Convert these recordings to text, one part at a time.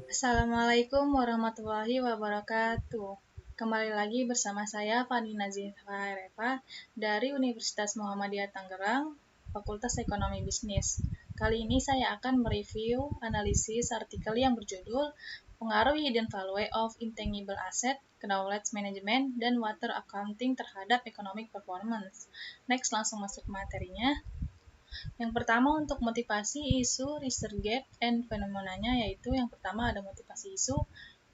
Assalamualaikum warahmatullahi wabarakatuh. Kembali lagi bersama saya Fani Nazifa Reva dari Universitas Muhammadiyah Tangerang, Fakultas Ekonomi Bisnis. Kali ini saya akan mereview analisis artikel yang berjudul Pengaruh Hidden Value of Intangible Asset, Knowledge Management, dan Water Accounting terhadap Economic Performance. Next, langsung masuk ke materinya. Yang pertama untuk motivasi isu research gap and fenomenanya, yaitu yang pertama ada motivasi isu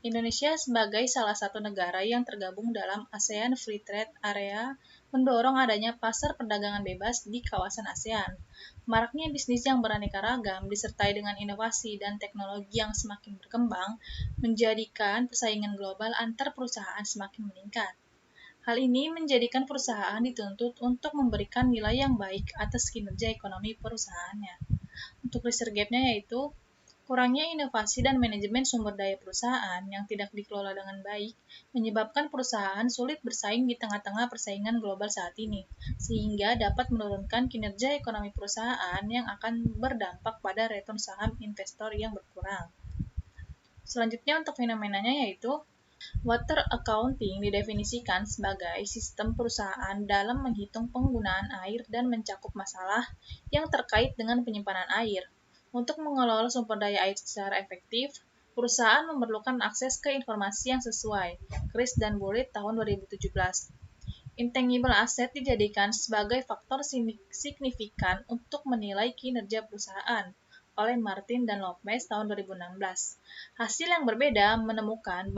Indonesia sebagai salah satu negara yang tergabung dalam ASEAN Free Trade Area mendorong adanya pasar perdagangan bebas di kawasan ASEAN. Maraknya bisnis yang beraneka ragam disertai dengan inovasi dan teknologi yang semakin berkembang menjadikan persaingan global antar perusahaan semakin meningkat. Hal ini menjadikan perusahaan dituntut untuk memberikan nilai yang baik atas kinerja ekonomi perusahaannya. Untuk research gap-nya yaitu kurangnya inovasi dan manajemen sumber daya perusahaan yang tidak dikelola dengan baik menyebabkan perusahaan sulit bersaing di tengah-tengah persaingan global saat ini, sehingga dapat menurunkan kinerja ekonomi perusahaan yang akan berdampak pada return saham investor yang berkurang. Selanjutnya untuk fenomenanya yaitu Water accounting didefinisikan sebagai sistem perusahaan dalam menghitung penggunaan air dan mencakup masalah yang terkait dengan penyimpanan air. Untuk mengelola sumber daya air secara efektif, perusahaan memerlukan akses ke informasi yang sesuai. Chris dan Bullitt tahun 2017. Intangible asset dijadikan sebagai faktor signifikan untuk menilai kinerja perusahaan oleh Martin dan Lopez tahun 2016. Hasil yang berbeda menemukan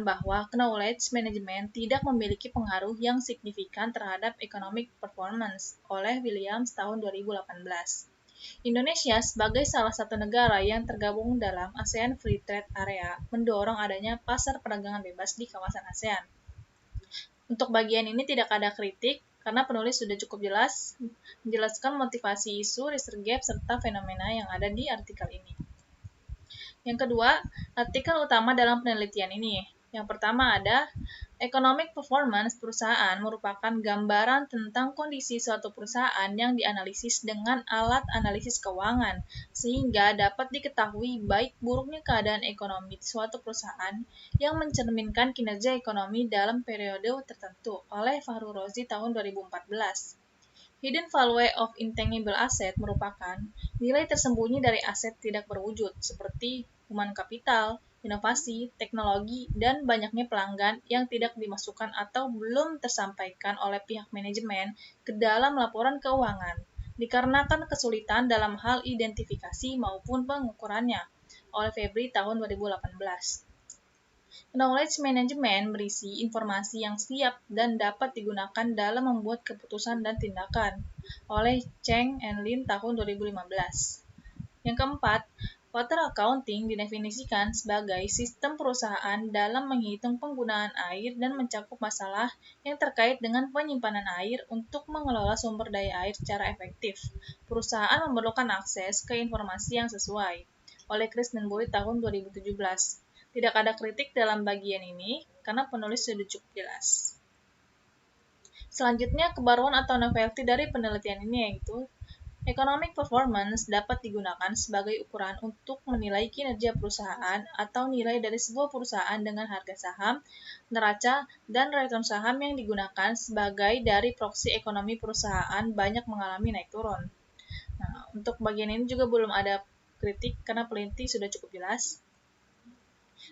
bahwa knowledge management tidak memiliki pengaruh yang signifikan terhadap economic performance oleh Williams tahun 2018. Indonesia sebagai salah satu negara yang tergabung dalam ASEAN Free Trade Area mendorong adanya pasar perdagangan bebas di kawasan ASEAN. Untuk bagian ini tidak ada kritik karena penulis sudah cukup jelas menjelaskan motivasi isu, research gap, serta fenomena yang ada di artikel ini. Yang kedua, artikel utama dalam penelitian ini. Yang pertama ada economic performance perusahaan merupakan gambaran tentang kondisi suatu perusahaan yang dianalisis dengan alat analisis keuangan, sehingga dapat diketahui baik buruknya keadaan ekonomi suatu perusahaan yang mencerminkan kinerja ekonomi dalam periode tertentu oleh Fahru Rozi tahun 2014. Hidden value of intangible asset merupakan nilai tersembunyi dari aset tidak berwujud seperti human capital, inovasi, teknologi, dan banyaknya pelanggan yang tidak dimasukkan atau belum tersampaikan oleh pihak manajemen ke dalam laporan keuangan, dikarenakan kesulitan dalam hal identifikasi maupun pengukurannya, oleh Febri tahun 2018. Knowledge management berisi informasi yang siap dan dapat digunakan dalam membuat keputusan dan tindakan, oleh Cheng and Lin tahun 2015. Yang keempat, water accounting didefinisikan sebagai sistem perusahaan dalam menghitung penggunaan air dan mencakup masalah yang terkait dengan penyimpanan air untuk mengelola sumber daya air secara efektif. Perusahaan memerlukan akses ke informasi yang sesuai, oleh Chris dan Bullitt tahun 2017. Tidak ada kritik dalam bagian ini karena penulis sudah cukup jelas. Selanjutnya, kebaruan atau novelty dari penelitian ini yaitu economic performance dapat digunakan sebagai ukuran untuk menilai kinerja perusahaan atau nilai dari sebuah perusahaan dengan harga saham, neraca, dan return saham yang digunakan sebagai dari proksi ekonomi perusahaan banyak mengalami naik turun. Nah, untuk bagian ini juga belum ada kritik karena peneliti sudah cukup jelas.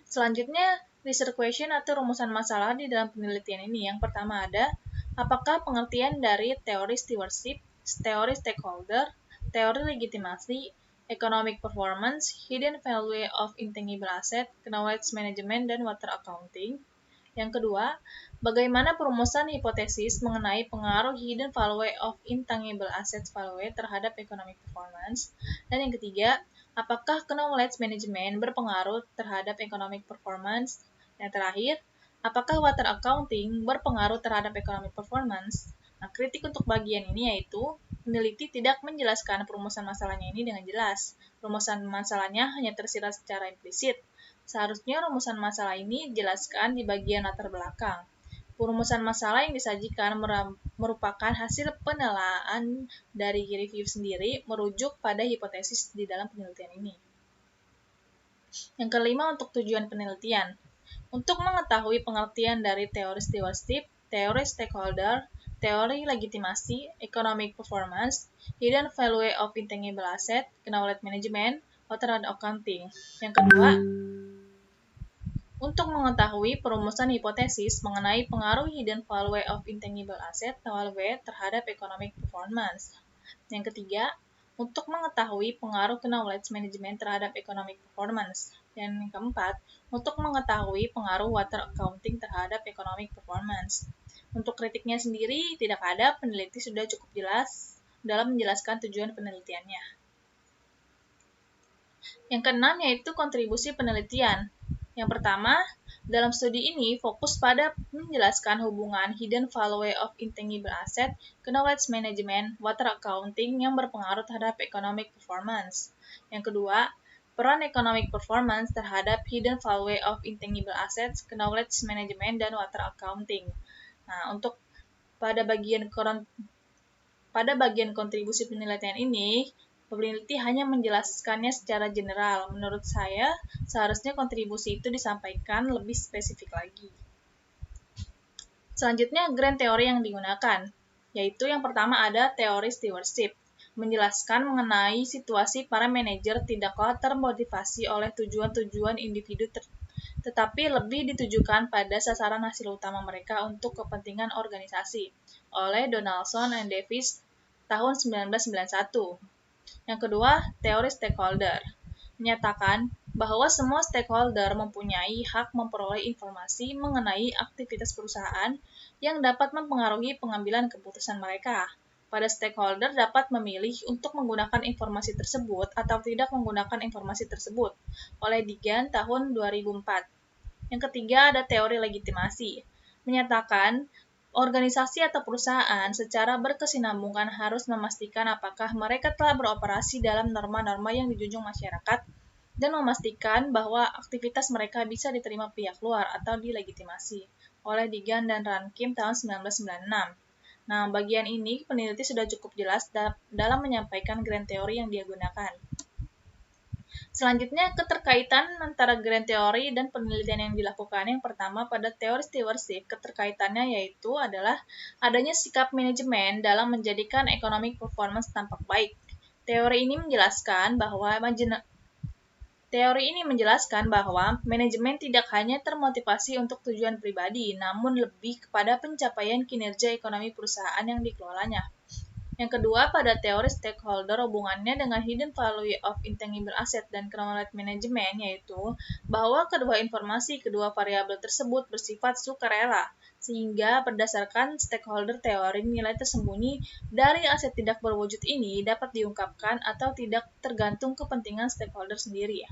Selanjutnya, research question atau rumusan masalah di dalam penelitian ini. Yang pertama ada, apakah pengertian dari teori stewardship, teori stakeholder, teori legitimasi, economic performance, hidden value of intangible asset, knowledge management, dan water accounting. Yang kedua, bagaimana perumusan hipotesis mengenai pengaruh hidden value of intangible assets value terhadap economic performance. Dan yang ketiga, apakah knowledge management berpengaruh terhadap economic performance? Yang terakhir, apakah water accounting berpengaruh terhadap economic performance? Nah, kritik untuk bagian ini yaitu peneliti tidak menjelaskan perumusan masalahnya ini dengan jelas. Perumusan masalahnya hanya tersirat secara implisit. Seharusnya rumusan masalah ini dijelaskan di bagian latar belakang. Perumusan masalah yang disajikan merupakan hasil penelaahan dari review sendiri merujuk pada hipotesis di dalam penelitian ini. Yang kelima, untuk tujuan penelitian. Untuk mengetahui pengertian dari teori stewardship, teori stakeholder, teori legitimasi, economic performance, hidden value of intangible asset, knowledge management, water and accounting. Yang kedua, untuk mengetahui perumusan hipotesis mengenai pengaruh hidden value of intangible asset (HVA) terhadap economic performance. Yang ketiga, untuk mengetahui pengaruh knowledge management terhadap economic performance. Dan yang keempat, untuk mengetahui pengaruh water accounting terhadap economic performance. Untuk kritiknya sendiri, tidak ada, peneliti sudah cukup jelas dalam menjelaskan tujuan penelitiannya. Yang keenam yaitu kontribusi penelitian. Yang pertama, dalam studi ini fokus pada menjelaskan hubungan hidden value of intangible asset, knowledge management, water accounting yang berpengaruh terhadap economic performance. Yang kedua, peran economic performance terhadap hidden value of intangible assets, knowledge management, dan water accounting. Nah, untuk pada bagian kontribusi penelitian ini, peneliti hanya menjelaskannya secara general. Menurut saya, seharusnya kontribusi itu disampaikan lebih spesifik lagi. Selanjutnya, grand teori yang digunakan, yaitu yang pertama ada teori stewardship, menjelaskan mengenai situasi para manajer tidaklah termotivasi oleh tujuan-tujuan individu tetapi lebih ditujukan pada sasaran hasil utama mereka untuk kepentingan organisasi, oleh Donaldson and Davis tahun 1991. Yang kedua, teori stakeholder menyatakan bahwa semua stakeholder mempunyai hak memperoleh informasi mengenai aktivitas perusahaan yang dapat mempengaruhi pengambilan keputusan mereka. Pada stakeholder dapat memilih untuk menggunakan informasi tersebut atau tidak menggunakan informasi tersebut, oleh Digan tahun 2004. Yang ketiga ada teori legitimasi, menyatakan organisasi atau perusahaan secara berkesinambungan harus memastikan apakah mereka telah beroperasi dalam norma-norma yang dijunjung masyarakat dan memastikan bahwa aktivitas mereka bisa diterima pihak luar atau dilegitimasi, oleh Digan dan Rankin tahun 1996. Nah, bagian ini peneliti sudah cukup jelas dalam menyampaikan grand teori yang dia gunakan. Selanjutnya, keterkaitan antara grand teori dan penelitian yang dilakukan. Yang pertama, pada teori stewardship, keterkaitannya yaitu adalah adanya sikap manajemen dalam menjadikan economic performance tampak baik. Teori ini menjelaskan bahwa manajemen tidak hanya termotivasi untuk tujuan pribadi, namun lebih kepada pencapaian kinerja ekonomi perusahaan yang dikelolanya. Yang kedua, pada teori stakeholder, hubungannya dengan hidden value of intangible asset dan knowledge management, yaitu bahwa kedua variabel tersebut bersifat sukarela, sehingga berdasarkan stakeholder teori nilai tersembunyi dari aset tidak berwujud ini dapat diungkapkan atau tidak tergantung kepentingan stakeholder sendiri.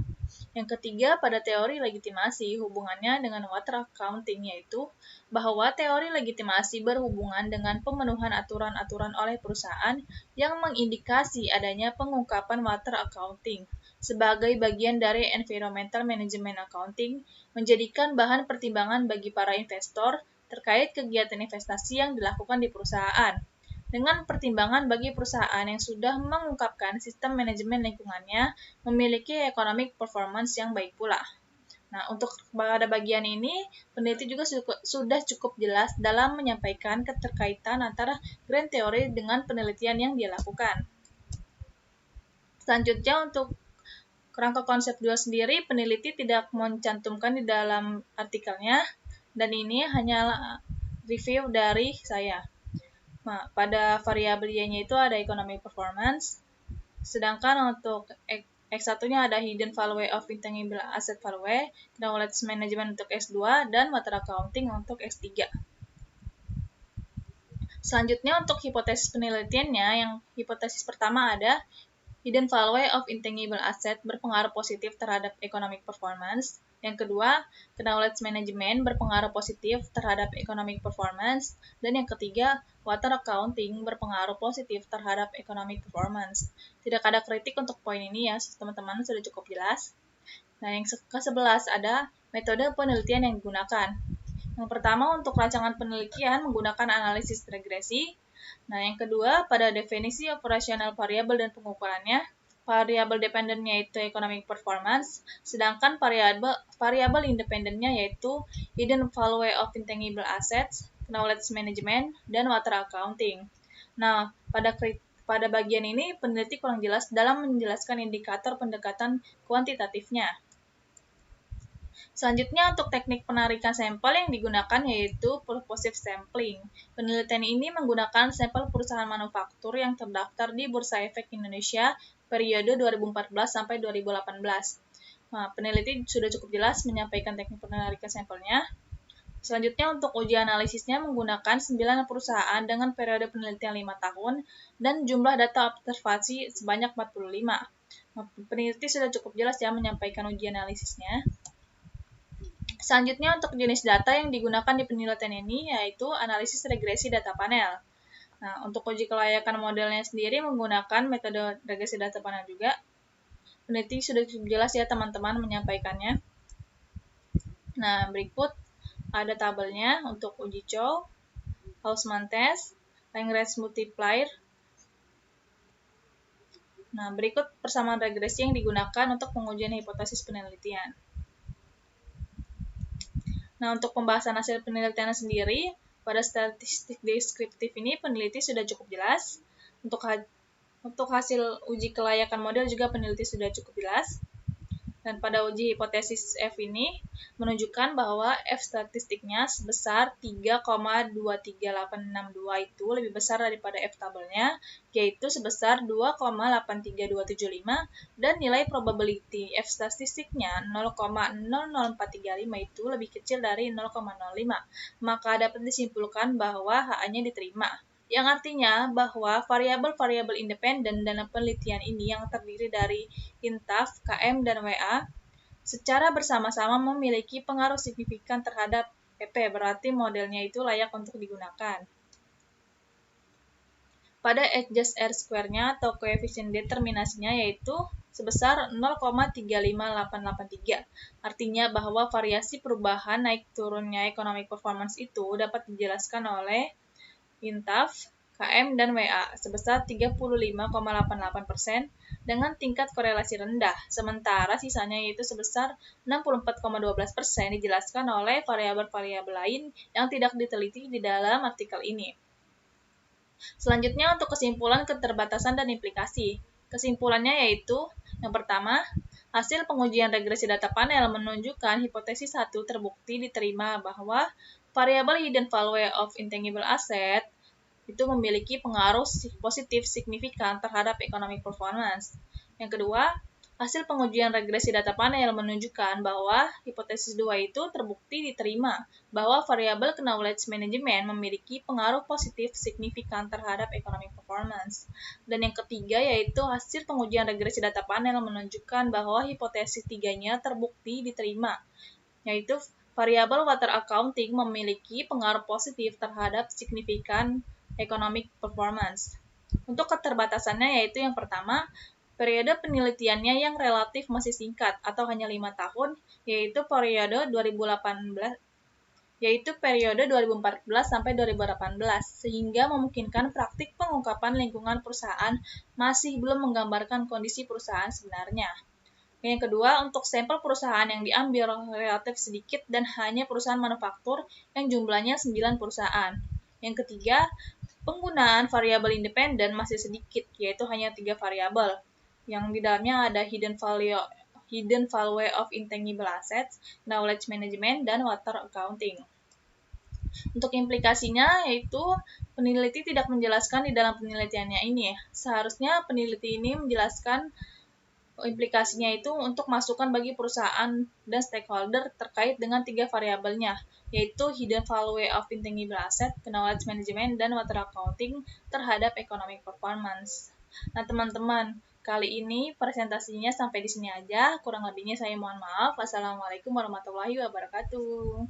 Yang ketiga, pada teori legitimasi, hubungannya dengan water accounting, yaitu bahwa teori legitimasi berhubungan dengan pemenuhan aturan-aturan oleh perusahaan yang mengindikasi adanya pengungkapan water accounting sebagai bagian dari environmental management accounting, menjadikan bahan pertimbangan bagi para investor terkait kegiatan investasi yang dilakukan di perusahaan, dengan pertimbangan bagi perusahaan yang sudah mengungkapkan sistem manajemen lingkungannya memiliki economic performance yang baik pula. Nah, untuk pada bagian ini, peneliti juga sudah cukup jelas dalam menyampaikan keterkaitan antara grand teori dengan penelitian yang dia lakukan. Selanjutnya, untuk kerangka konseptual sendiri, peneliti tidak mencantumkan di dalam artikelnya, dan ini hanyalah review dari saya. Nah, pada variabel Y-nya itu ada economic performance, sedangkan untuk X1-nya ada hidden value of intangible asset value, knowledge management untuk S2, dan water accounting untuk S3. Selanjutnya untuk hipotesis penelitiannya, yang hipotesis pertama ada hidden value of intangible asset berpengaruh positif terhadap economic performance. Yang kedua, knowledge management berpengaruh positif terhadap economic performance. Dan yang ketiga, water accounting berpengaruh positif terhadap economic performance. Tidak ada kritik untuk poin ini ya, teman-teman sudah cukup jelas. Nah, yang ke-11 ada metode penelitian yang digunakan, Yang pertama, untuk rancangan penelitian menggunakan analisis regresi. Nah, yang kedua, pada definisi operasional variabel dan pengukurannya, variabel dependennya yaitu economic performance, sedangkan variabel independennya yaitu hidden value of intangible assets, knowledge management, dan water accounting. Nah, pada bagian ini peneliti kurang jelas dalam menjelaskan indikator pendekatan kuantitatifnya. Selanjutnya, untuk teknik penarikan sampel yang digunakan yaitu purposive sampling. Penelitian ini menggunakan sampel perusahaan manufaktur yang terdaftar di Bursa Efek Indonesia periode 2014 sampai 2018. Nah, peneliti sudah cukup jelas menyampaikan teknik penarikan sampelnya. Selanjutnya, untuk uji analisisnya menggunakan 9 perusahaan dengan periode penelitian 5 tahun dan jumlah data observasi sebanyak 45. Nah, peneliti sudah cukup jelas ya menyampaikan uji analisisnya. Selanjutnya, untuk jenis data yang digunakan di penelitian ini yaitu analisis regresi data panel. Nah, untuk uji kelayakan modelnya sendiri menggunakan metode regresi data panel juga. Peneliti sudah cukup jelas ya teman-teman menyampaikannya. Nah, berikut ada tabelnya untuk uji Chow, Hausman test, Langrenz multiplier. Nah, berikut persamaan regresi yang digunakan untuk pengujian hipotesis penelitian. Nah, untuk pembahasan hasil penelitian sendiri, pada statistik deskriptif ini peneliti sudah cukup jelas. Untuk hasil uji kelayakan model juga peneliti sudah cukup jelas. Dan pada uji hipotesis F ini menunjukkan bahwa F statistiknya sebesar 3,23862 itu lebih besar daripada F tabelnya, yaitu sebesar 2,83275, dan nilai probability F statistiknya 0,00435 itu lebih kecil dari 0,05. Maka dapat disimpulkan bahwa HA-nya diterima. Yang artinya bahwa variabel-variabel independen dalam penelitian ini yang terdiri dari INTAF, KM, dan WA secara bersama-sama memiliki pengaruh signifikan terhadap PP, berarti modelnya itu layak untuk digunakan. Pada adjust R-square-nya atau koefisien determinasinya yaitu sebesar 0,35883. Artinya bahwa variasi perubahan naik turunnya economic performance itu dapat dijelaskan oleh INTAF, KM, dan WA sebesar 35,88% dengan tingkat korelasi rendah, sementara sisanya yaitu sebesar 64,12% dijelaskan oleh variabel-variabel lain yang tidak diteliti di dalam artikel ini. Selanjutnya untuk kesimpulan keterbatasan dan implikasi. Kesimpulannya yaitu, yang pertama, hasil pengujian regresi data panel menunjukkan hipotesis 1 terbukti diterima bahwa variabel hidden value of intangible asset itu memiliki pengaruh positif signifikan terhadap economic performance. Yang kedua, hasil pengujian regresi data panel menunjukkan bahwa hipotesis 2 itu terbukti diterima bahwa variabel knowledge management memiliki pengaruh positif signifikan terhadap economic performance. Dan yang ketiga yaitu hasil pengujian regresi data panel menunjukkan bahwa hipotesis 3-nya terbukti diterima, yaitu variabel water accounting memiliki pengaruh positif terhadap signifikan economic performance. Untuk keterbatasannya yaitu yang pertama, periode penelitiannya yang relatif masih singkat atau hanya 5 tahun, yaitu periode 2014 sampai 2018, sehingga memungkinkan praktik pengungkapan lingkungan perusahaan masih belum menggambarkan kondisi perusahaan sebenarnya. Yang kedua, untuk sampel perusahaan yang diambil relatif sedikit dan hanya perusahaan manufaktur yang jumlahnya 9 perusahaan. Yang ketiga, penggunaan variabel independen masih sedikit, yaitu hanya 3 variabel, yang di dalamnya ada hidden value of intangible assets, knowledge management, dan water accounting. Untuk implikasinya, yaitu peneliti tidak menjelaskan di dalam penelitiannya ini. Seharusnya peneliti ini menjelaskan implikasinya itu untuk masukan bagi perusahaan dan stakeholder terkait dengan 3 variabelnya, yaitu hidden value of intangible asset, knowledge management, dan water accounting terhadap economic performance. Nah, teman-teman, kali ini presentasinya sampai di sini aja. Kurang lebihnya saya mohon maaf. Wassalamualaikum warahmatullahi wabarakatuh.